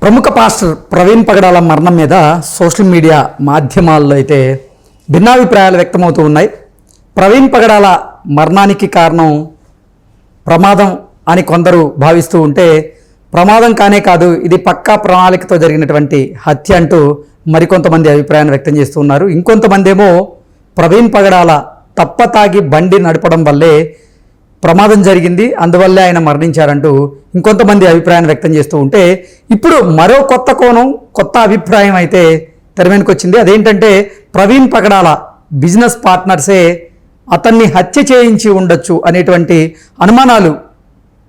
ప్రముఖ పాస్టర్ ప్రవీణ్ పగడాల మరణం మీద సోషల్ మీడియా మాధ్యమాల్లో అయితే భిన్నాభిప్రాయాలు వ్యక్తమవుతూ ఉన్నాయి. ప్రవీణ్ పగడాల మరణానికి కారణం ప్రమాదం అని కొందరు భావిస్తూ ఉంటే, ప్రమాదం కానే కాదు, ఇది పక్కా ప్రణాళికతో జరిగినటువంటి హత్య అంటూ మరికొంతమంది అభిప్రాయాన్ని వ్యక్తం చేస్తూ ఉన్నారు. ఇంకొంతమంది ఏమో ప్రవీణ్ పగడాల తప్పతాగి బండి నడపడం వల్లే ప్రమాదం జరిగింది, అందువల్లే ఆయన మరణించారంటూ ఇంకొంతమంది అభిప్రాయాన్ని వ్యక్తం చేస్తూ ఉంటే, ఇప్పుడు మరో కొత్త కోణం, కొత్త అభిప్రాయం అయితే తెరమీదకి వచ్చింది. అదేంటంటే ప్రవీణ్ పగడాల బిజినెస్ పార్ట్నర్సే అతన్ని హత్య చేయించి ఉండొచ్చు అనేటువంటి అనుమానాలు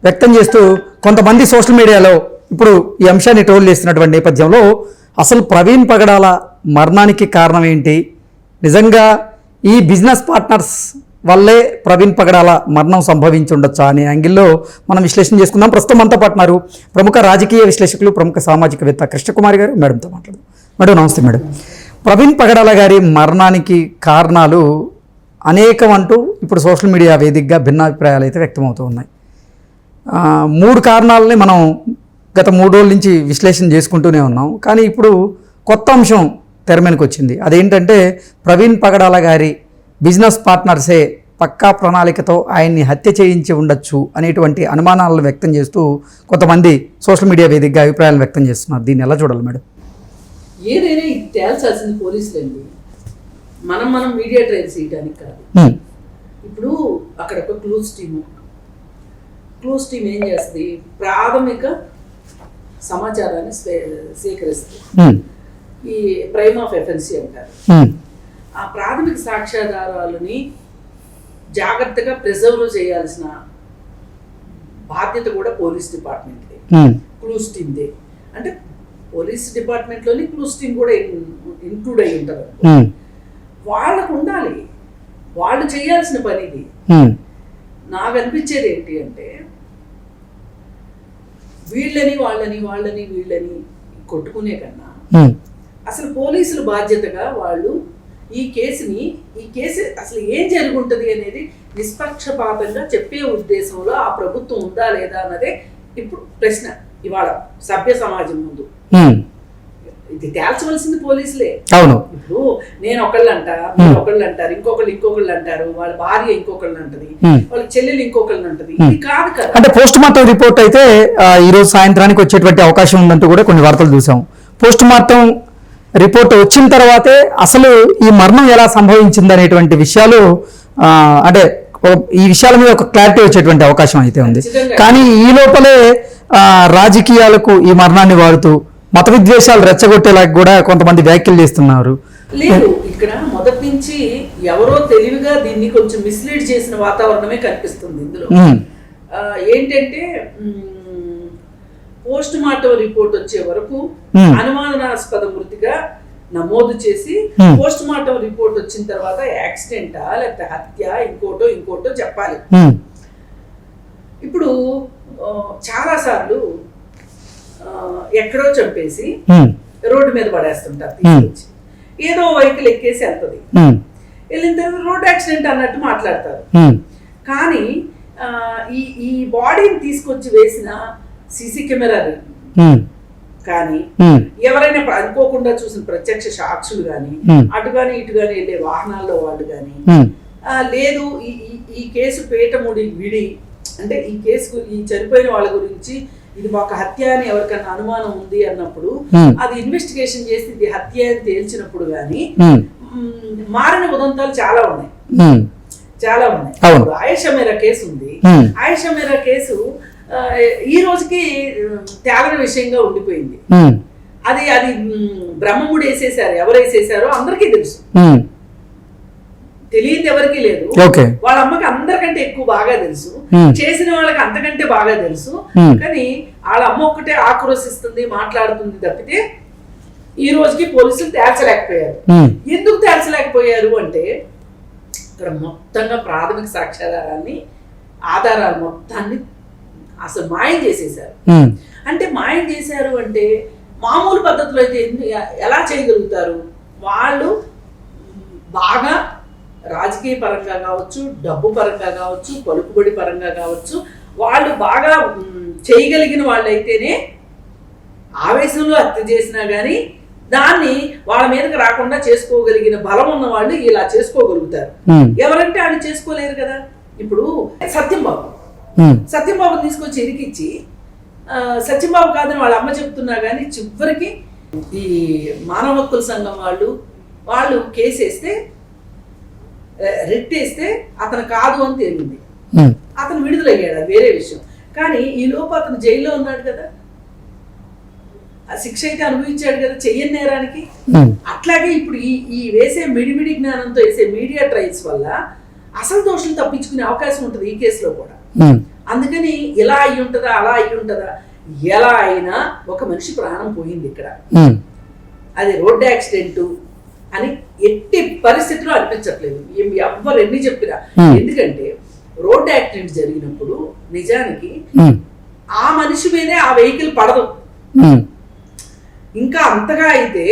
వ్యక్తం చేస్తూ కొంతమంది సోషల్ మీడియాలో ఇప్పుడు ఈ అంశాన్ని ట్రోల్ చేస్తున్నటువంటి నేపథ్యంలో అసలు ప్రవీణ్ పగడాల మరణానికి కారణం ఏంటి, నిజంగా ఈ బిజినెస్ పార్ట్నర్స్ వల్లే ప్రవీణ్ పగడాల మరణం సంభవించి ఉండొచ్చా అనే యాంగిల్లో మనం విశ్లేషణ చేసుకుందాం. ప్రస్తుతం మనతో పాటున్నారు ప్రముఖ రాజకీయ విశ్లేషకులు, ప్రముఖ సామాజికవేత్త కృష్ణకుమారి గారు. మేడంతో మాట్లాడదాం. మేడం నమస్తే. మేడం, ప్రవీణ్ పగడాల గారి మరణానికి కారణాలు అనేకం అంటూ ఇప్పుడు సోషల్ మీడియా వేదికగా భిన్నాభిప్రాయాలు అయితే వ్యక్తమవుతూ ఉన్నాయి. 3 కారణాలని మనం గత 3 రోజుల నుంచి విశ్లేషణ చేసుకుంటూనే ఉన్నాం. కానీ ఇప్పుడు కొత్త అంశం తెరమీదకి వచ్చింది. అదేంటంటే ప్రవీణ్ పగడాల గారి బిజినెస్ పార్ట్నర్సే పక్కా ప్రణాళికతో ఆయన్ని హత్య చేయించి ఉండొచ్చు అనేటువంటి అనుమానాలను వ్యక్తం చేస్తూ కొంతమంది సోషల్ మీడియా వేదికగా అభిప్రాయాలు వ్యక్తం చేస్తున్నారు. దీన్ని ఎలా చూడాలి మేడం? ఏదైనా ఇది తేల్చాల్సింది పోలీసులండి, మనం మీడియా ట్రయల్స్ చేయడానికి కాదు. ఇప్పుడు అక్కడ ఒక క్లూస్ టీమ్ ఏం చేస్తుంది, ప్రాథమిక సమాచారాన్ని సేకరిస్తుంది. ఈ ప్రైమ్ ఆఫ్ ఎఫెన్సీ అంటారు. ఆ ప్రాథమిక సాక్ష్యాధారాలని జాగ్రత్తగా ప్రిజర్వ్ చేయాల్సిన బాధ్యత కూడా పోలీస్ డిపార్ట్మెంట్దే, క్లూస్ టీమ్దే. అంటే పోలీస్ డిపార్ట్మెంట్లోని క్లూస్ టీమ్ కూడా ఇంక్లూడ్ అయి ఉంటారు. వాళ్ళకు ఉండాలి, వాళ్ళు చేయాల్సిన పని ఇది. నాకు అనిపించేది ఏంటి అంటే, వీళ్ళని వీళ్ళని కొట్టుకునే కన్నా అసలు పోలీసుల బాధ్యతగా వాళ్ళు ఈ కేసు అసలు ఏం జరుగుంటది అనేది నిష్పక్షపాతంగా చెప్పే ఉద్దేశంలో ఆ ప్రభుత్వం ఉందా లేదా అన్నదే ఇప్పుడు ప్రశ్న ఇవాళ సభ్య సమాజం ముందు. ఇది తేల్చవలసింది పోలీసులే. అవును. ఇప్పుడు నేను ఒకళ్ళు అంటారు, ఇంకొకళ్ళు అంటారు, వాళ్ళ భార్య ఇంకొకళ్ళు అంటది, వాళ్ళ చెల్లెలు ఇంకొకళ్ళు అంటది. ఇది కాదు కదా. అంటే పోస్ట్ మార్టం రిపోర్ట్ అయితే ఈ రోజు సాయంత్రానికి వచ్చేటువంటి అవకాశం ఉందంటూ కూడా కొన్ని వార్తలు చూసాం. పోస్ట్ మార్టం రిపోర్ట్ వచ్చిన తర్వాతే అసలు ఈ మరణం ఎలా సంభవించింది అనేటువంటి విషయాలు, అంటే ఈ విషయాల మీద ఒక క్లారిటీ వచ్చేటువంటి అవకాశం అయితే ఉంది. కానీ ఈ లోపలే రాజకీయాలకు ఈ మరణాన్ని వాడుతూ మత విద్వేషాలు రెచ్చగొట్టేలా కూడా కొంతమంది వ్యాఖ్యలు చేస్తున్నారు. లేదు, ఇక్కడ మొదటి నుంచి ఎవరో తెలివిగా దీన్ని కొంచెం మిస్లీడ్ చేసిన వాతావరణమే కనిపిస్తుంది ఇందులో. ఏంటంటే పోస్ట్ మార్టం రిపోర్ట్ వచ్చే వరకు అనుమానాస్పద మృతిగా నమోదు చేసి, పోస్ట్ మార్టం రిపోర్ట్ వచ్చిన తర్వాత యాక్సిడెంటా లేకపోతే హత్య ఇంకోటో చెప్పాలి. ఇప్పుడు చాలా సార్లు ఎక్కడో చంపేసి రోడ్డు మీద పడేస్తుంటారు, తీసుకొచ్చి ఏదో వెహికల్ ఎక్కేసి వెళ్తుంది, వెళ్ళిన తర్వాత రోడ్ యాక్సిడెంట్ అన్నట్టు మాట్లాడతారు. కానీ ఈ బాడీని తీసుకొచ్చి వేసిన సీసీ కెమెరా కానీ, ఎవరైనా అనుకోకుండా చూసిన ప్రత్యక్ష సాక్షులు కానీ, అటుగాని ఇటుగాని వెళ్ళే వాహనాల్లో వాళ్ళు కానీ, లేదు ఈ కేసు పేటముడి విడి, అంటే ఈ కేసు ఈ చనిపోయిన వాళ్ళ గురించి ఇది ఒక హత్య అని ఎవరికన్నా అనుమానం ఉంది అన్నప్పుడు అది ఇన్వెస్టిగేషన్ చేసి ఇది హత్య అని తేల్చినప్పుడు గానీ మారిన ఉదంతాలు చాలా ఉన్నాయి. ఆయేషా మీరా కేసు ఉంది. ఆయేషా మీరా కేసు ఈ రోజుకి తేలని విషయంగా ఉండిపోయింది. అది బ్రహ్మముడు వేసేసారు, ఎవరు వేసేసారో అందరికీ తెలుసు, తెలియదు ఎవరికి లేదు. వాళ్ళ అమ్మకి అందరికంటే ఎక్కువ బాగా తెలుసు, చేసిన వాళ్ళకి అంతకంటే బాగా తెలుసు. కానీ వాళ్ళ అమ్మ ఒక్కటే ఆక్రోశిస్తుంది, మాట్లాడుతుంది తప్పితే ఈ రోజుకి పోలీసులు తేల్చలేకపోయారు. ఎందుకు తేల్చలేకపోయారు అంటే, ఇక్కడ మొత్తంగా ప్రాథమిక సాక్ష్యాధారాన్ని ఆధారాలు మొత్తాన్ని అసలు మాయం చేసేసారు. అంటే మాయం చేశారు అంటే మామూలు పద్ధతిలో అయితే ఎలా చేయగలుగుతారు? వాళ్ళు బాగా రాజకీయ పరంగా కావచ్చు, డబ్బు పరంగా కావచ్చు, పలుకుబడి పరంగా కావచ్చు, వాళ్ళు బాగా చేయగలిగిన వాళ్ళైతేనే ఆవేశంలో హత్య చేసినా కానీ దాన్ని వాళ్ళ మీదకి రాకుండా చేసుకోగలిగిన బలం ఉన్న వాళ్ళు ఇలా చేసుకోగలుగుతారు. ఎవరంటే వాళ్ళు చేసుకోలేరు కదా. ఇప్పుడు సత్యంబాబు తీసుకొచ్చి ఇరికిచ్చి సత్యంబాబు కాదని వాళ్ళ అమ్మ చెప్తున్నా కానీ చివరికి ఈ మానవ హక్కుల సంఘం వాళ్ళు కేసు వేస్తే రిట్ వేస్తే అతను కాదు అని తేలింది. అతను విడుదలయ్యాడు, అది వేరే విషయం. కానీ ఈ లోపు అతను జైల్లో ఉన్నాడు కదా, ఆ శిక్ష అయితే అనుభవించాడు కదా చెయ్యని నేరానికి. అట్లాగే ఇప్పుడు ఈ వేసే మిడిమిడి జ్ఞానంతో వేసే మీడియా ట్రయల్స్ వల్ల అసలు దోషులు తప్పించుకునే అవకాశం ఉంటుంది ఈ కేసులో కూడా. అందుకని ఇలా అయి ఉంటుందా అలా అయి ఉంటుందా, ఎలా అయినా ఒక మనిషి ప్రాణం పోయింది ఇక్కడ, అది రోడ్డు యాక్సిడెంట్ అని ఎట్టి పరిస్థితిలో అనిపించట్లేదు ఎవ్వరు ఎన్ని చెప్పినా. ఎందుకంటే రోడ్డు యాక్సిడెంట్ జరిగినప్పుడు నిజానికి ఆ మనిషి మీదే ఆ వెహికల్ పడదు. ఇంకా అంతగా అయితే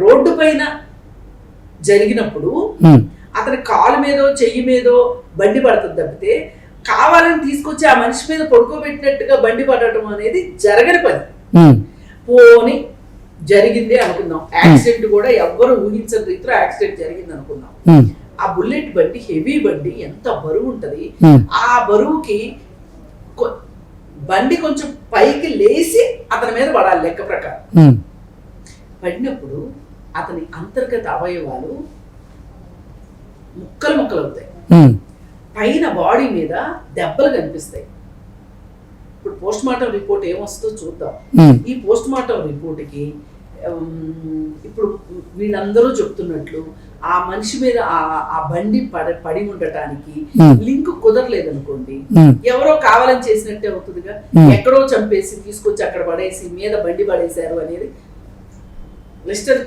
రోడ్డు పైన జరిగినప్పుడు అతని కాలు మీదో చెయ్యి మీదో బండి పడుతుంది తప్పితే కావాలని తీసుకొచ్చి ఆ మనిషి మీద పడుకోబెట్టినట్టుగా బండి పడటం అనేది జరగని పని. పోని జరిగింది అనుకుందాం, యాక్సిడెంట్ కూడా ఎవ్వరు ఊహించని రీతిలో యాక్సిడెంట్ జరిగింది అనుకుందాం. ఆ బుల్లెట్ బండి హెవీ బండి ఎంత బరువు ఉంటది, ఆ బరువుకి బండి కొంచెం పైకి లేచి అతని మీద పడాలి లెక్క ప్రకారం. పడినప్పుడు అతని అంతర్గత అవయవాలు ముక్కలు అవుతాయి, పైన బాడీ మీద దెబ్బలు కనిపిస్తాయి. ఇప్పుడు పోస్ట్ మార్టం రిపోర్ట్ ఏమొస్తుందో చూద్దాం. ఈ పోస్ట్ మార్టం రిపోర్ట్కి ఇప్పుడు వీళ్ళందరూ చెప్తున్నట్లు ఆ మనిషి మీద ఆ బండి పడి ఉండటానికి లింక్ కుదరలేదు అనుకోండి, ఎవరో కావాలని చేసినట్టే అవుతుందిగా. ఎక్కడో చంపేసి తీసుకొచ్చి అక్కడ పడేసి మీద బండి పడేశారు అనేది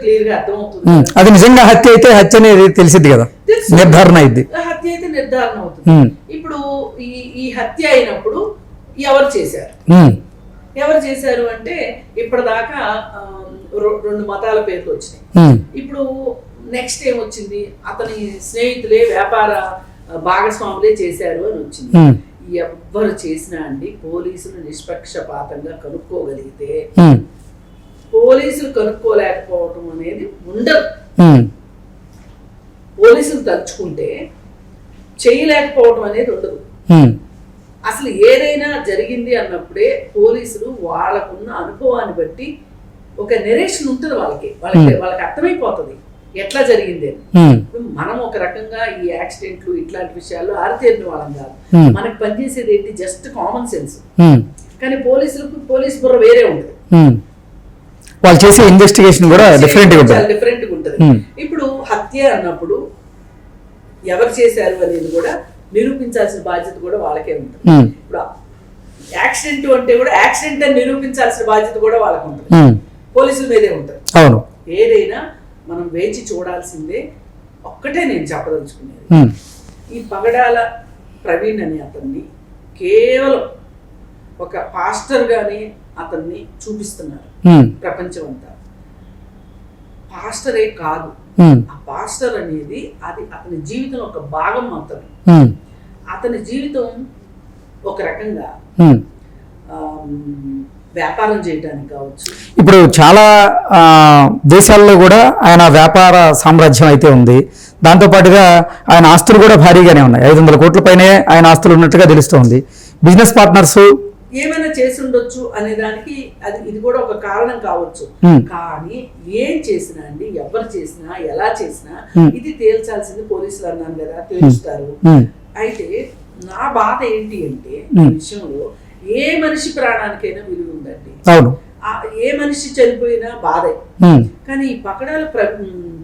క్లియర్ గా అర్థమవుతుంది. అది నిజంగా హత్య అయితే హత్య అనేది తెలిసింది కదా, నిర్ధారణ అయింది. హత్య అయితే నిర్ధారణ అవుతుంది. ఇప్పుడు ఈ హత్య అయినప్పుడు ఎవరు చేశారు అంటే ఇప్పటిదాకా 2 మతాల పేర్లు వచ్చినాయి. ఇప్పుడు నెక్స్ట్ ఏమొచ్చింది, అతని స్నేహితులే వ్యాపార భాగస్వాములే చేశారు అని వచ్చింది. ఎవ్వరు చేసినా అండి పోలీసులు నిష్పక్షపాతంగా కనుక్కోగలిగితే, పోలీసులు కనుక్కోలేకపోవటం అనేది ఉండదు. పోలీసులు తలుచుకుంటే చేయలేకపోవటం అనేది ఉండదు. అసలు ఏదైనా జరిగింది అన్నప్పుడే పోలీసులు వాళ్ళకున్న అనుభవాన్ని బట్టి ఒక నెరేషన్ ఉంటుంది, వాళ్ళకి అర్థమైపోతుంది ఎట్లా జరిగింది అని. మనం ఒక రకంగా ఈ యాక్సిడెంట్లు ఇట్లాంటి విషయాల్లో ఆరితేరిన వాళ్ళం కాదు, మనకు పనిచేసేది ఏంటి జస్ట్ కామన్ సెన్స్. కానీ పోలీస్ బుర్ర వేరే ఉంటుంది, వాళ్ళు చేసే ఇన్వెస్టిగేషన్ కూడా డిఫరెంట్ గా ఉంటుంది. ఇప్పుడు హత్య అన్నప్పుడు ఎవరు చేశారు అనేది కూడా నిరూపించాల్సిన బాధ్యత కూడా వాళ్ళకే ఉంటుంది. ఇప్పుడు యాక్సిడెంట్ అంటే కూడా యాక్సిడెంట్ అని నిరూపించాల్సిన బాధ్యత కూడా వాళ్ళకి ఉంటుంది, పోలీసుల మీదే ఉంటుంది. ఏదైనా మనం వేచి చూడాల్సిందే. ఒక్కటే నేను చెప్పదలుచుకునేది, ఈ పగడాల ప్రవీణ్ అనే అతన్ని కేవలం ఒక పాస్టర్ గానే అతన్ని చూపిస్తున్నారు ప్రపంచం అంతా. పాస్టరే కాదు, ఆ పాస్టర్ అనేది అది అతని జీవితం ఒక భాగం మాత్రమే. అతని జీవితం ఒక రకంగా వ్యాపారం చేయడానికి కావచ్చు. ఇప్పుడు చాలా దేశాల్లో కూడా ఆయన వ్యాపార సామ్రాజ్యం అయితే ఉంది. దాంతోపాటుగా ఆయన ఆస్తులు కూడా భారీగానే ఉన్నాయి, 500 కోట్ల పైనే ఆయన ఆస్తులు ఉన్నట్టుగా తెలుస్తోంది. బిజినెస్ పార్ట్నర్స్ ఏమైనా చేసి ఉండొచ్చు అనే దానికి ఇది కూడా ఒక కారణం కావచ్చు. కానీ ఏం చేసినా అండి, ఎవరు చేసినా ఎలా చేసినా ఇది తేల్చాల్సింది పోలీసులు అన్నాను కదా, తేలుస్తారు. అయితే నా బాధ ఏంటి అంటే ఈ విషయంలో ఏ మనిషి ప్రాణానికైనా విలువ ఉందండి, ఏ మనిషి చనిపోయినా బాధే. కానీ ఈ పకడాల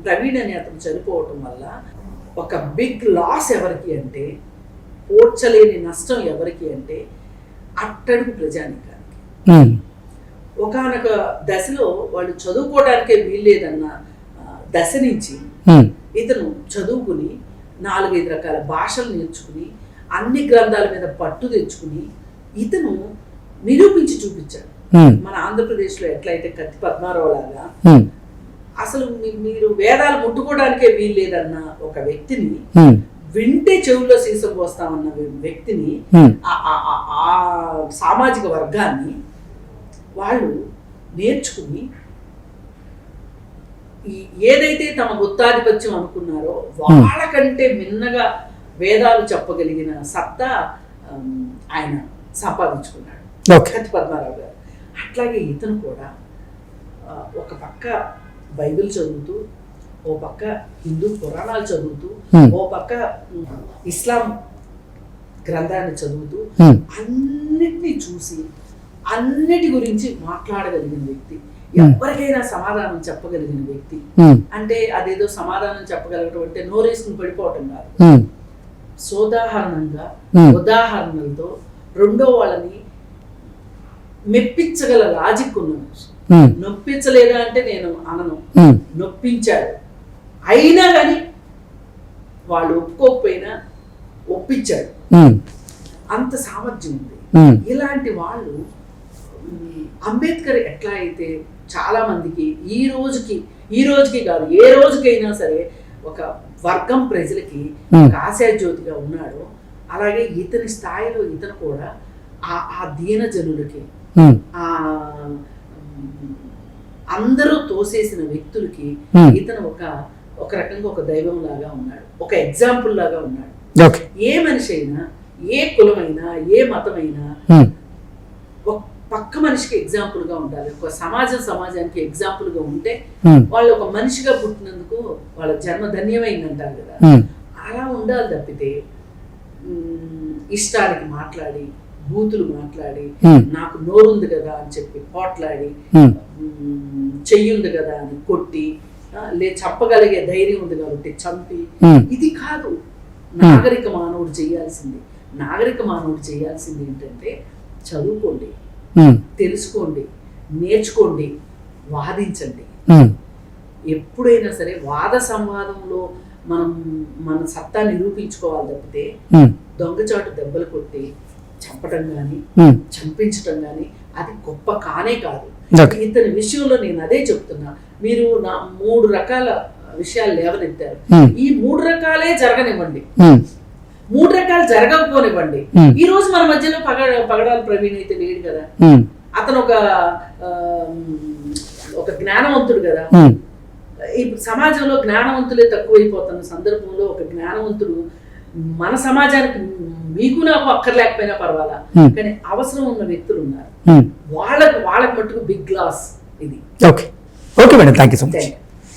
ప్రవీణ్ అని అతను చనిపోవటం వల్ల ఒక బిగ్ లాస్ ఎవరికి అంటే, పోడ్చలేని నష్టం ఎవరికి అంటే అట్టడుగు ప్రజానికానికి. ఒకానొక దశలో వాళ్ళు చదువుకోవడానికే వీల్లేదన్న దశ నుంచి ఇతను చదువుకుని 4-5 రకాల భాషలు నేర్చుకుని అన్ని గ్రంథాల మీద పట్టు తెచ్చుకుని ఇతను నిరూపించి చూపించాడు. మన ఆంధ్రప్రదేశ్లో ఎట్లయితే కత్తి పద్మారావు లాగా అసలు మీరు వేదాలు ముట్టుకోవడానికే వీల్లేదన్న ఒక వ్యక్తిని, వింటే చెవుల్లో సీసం పోస్తామన్న వ్యక్తిని, ఆ సామాజిక వర్గాన్ని వాళ్ళు నేర్చుకుని ఏదైతే తమ గుత్తాధిపత్యం అనుకున్నారో వాళ్ళకంటే మిన్నగా వేదాలు చెప్పగలిగిన సత్తా ఆయన సంపాదించుకున్నాడు కత్తి పద్మారావు గారు. అట్లాగే ఇతను కూడా ఒక పక్క బైబిల్ చదువుతూ, ఓ పక్క హిందూ పురాణాలు చదువుతూ, ఓ పక్క ఇస్లాం గ్రంథాన్ని చదువుతూ అన్నిటినీ చూసి అన్నిటి గురించి మాట్లాడగలిగిన వ్యక్తి, ఎవరికైనా సమాధానం చెప్పగలిగిన వ్యక్తి. అంటే అదేదో సమాధానం చెప్పగలగటం అంటే నోరేసుకుని పడిపోవటం కాదు, సోదాహరణంగా ఉదాహరణలతో రెండో వాళ్ళని మెప్పించగల లాజిక్ ఉన్న మనిషి. నొప్పించలేదా అంటే నేను అనను, నొప్పించాడు. అయినా కానీ వాళ్ళు ఒప్పుకోకపోయినా ఒప్పించాడు, అంత సామర్థ్యం ఉంది. ఇలాంటి వాళ్ళు అంబేద్కర్ ఎట్లా అయితే చాలా మందికి ఈ రోజుకి కాదు ఏ రోజుకైనా సరే ఒక వర్గం ప్రజలకి ఆశాజ్యోతిగా ఉన్నాడో, అలాగే ఇతని స్థాయిలో ఇతను కూడా ఆ దీన జనులకి, ఆ అందరూ తోసేసిన వ్యక్తులకి ఇతను ఒక రకంగా ఒక దైవం లాగా ఉన్నాడు, ఒక ఎగ్జాంపుల్ లాగా ఉన్నాడు. ఏ మనిషి అయినా, ఏ కులమైనా, ఏ మతమైనా ఒక పక్క మనిషికి ఎగ్జాంపుల్ గా ఉండాలి. ఒక సమాజానికి ఎగ్జాంపుల్ గా ఉంటే వాళ్ళు ఒక మనిషిగా పుట్టినందుకు వాళ్ళ జన్మ ధన్యమైందంటారు కదా, అలా ఉండాలి. తప్పితే ఇష్టానికి మాట్లాడి, బూతులు మాట్లాడి, నాకు నోరుంది కదా అని చెప్పి పోట్లాడి, చెయ్యుంది కదా అని కొట్టి, చెప్పగలిగే ధైర్యం ఉంది కాబట్టి చంపి, ఇది కాదు నాగరిక మానవుడు చేయాల్సింది. నాగరిక మానవుడు చేయాల్సింది ఏంటంటే చదువుకోండి, తెలుసుకోండి, నేర్చుకోండి, వాదించండి. ఎప్పుడైనా సరే వాద సంవాదంలో మనం మన సత్తా నిరూపించుకోవాలి తప్పితే దొంగచాటు దెబ్బలు కొట్టి చంపటం కానీ చంపించటం కానీ అది గొప్ప కానే కాదు. ఇతని విషయంలో నేను అదే చెప్తున్నా. మీరు నా 3 రకాల విషయాలు లేవనెత్తారు. ఈ 3 రకాలే జరగనివ్వండి, 3 రకాలు జరగకపోనివ్వండి. ఈ రోజు మన మధ్యలో పగడాల ప్రవీణ్ అయితే లేడు కదా, అతను ఒక జ్ఞానవంతుడు కదా. ఈ సమాజంలో జ్ఞానవంతులే తక్కువైపోతున్న సందర్భంలో ఒక జ్ఞానవంతుడు మన సమాజానికి మీకు నాకు అక్కర్లేకపోయినా పర్వాలా, కానీ అవసరం ఉన్న వ్యక్తులు ఉన్నారు. వాళ్ళకి మట్టుకు బిగ్ లాస్ ఇది. Okay madam, thank you so much.